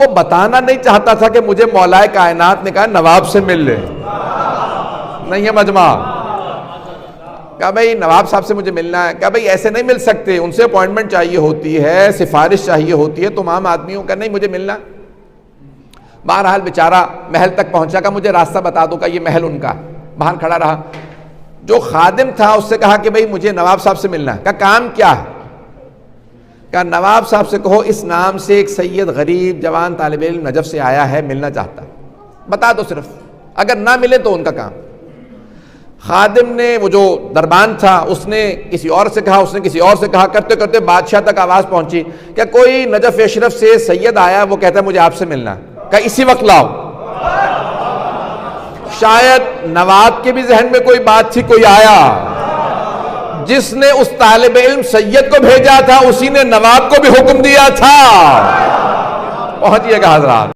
وہ بتانا نہیں چاہتا تھا کہ مجھے مولا کائنات نے کہا نواب سے مل لے، نہیں ہے مجمع، کہا بھئی نواب صاحب سے مجھے ملنا ہے، کہا بھئی ایسے نہیں مل سکتے، ان سے اپوائنٹمنٹ چاہیے ہوتی ہے، سفارش چاہیے ہوتی ہے، تم عام آدمیوں کا نہیں، مجھے ملنا۔ بہرحال بیچارہ محل تک پہنچا، کہا مجھے راستہ بتا دو، کہا یہ محل ان کا، باہر کھڑا رہا۔ جو خادم تھا اس سے کہا کہ بھئی مجھے نواب صاحب سے ملنا ہے، کہا کام کیا ہے؟ کہا نواب صاحب سے کہو اس نام سے ایک سید غریب جوان طالب علم نجف سے آیا ہے، ملنا چاہتا، بتا دو صرف، اگر نہ ملے تو ان کا کام۔ خادم نے، وہ جو دربان تھا، اس نے کسی اور سے کہا، اس نے کسی اور سے کہا، کرتے کرتے بادشاہ تک آواز پہنچی کہ کوئی نجف اشرف سے سید آیا، وہ کہتا ہے مجھے آپ سے ملنا، کہا اسی وقت لاؤ۔ شاید نواب کے بھی ذہن میں کوئی بات تھی، کوئی آیا، جس نے اس طالب علم سید کو بھیجا تھا اسی نے نواب کو بھی حکم دیا تھا۔ پہنچیے گا حضرات۔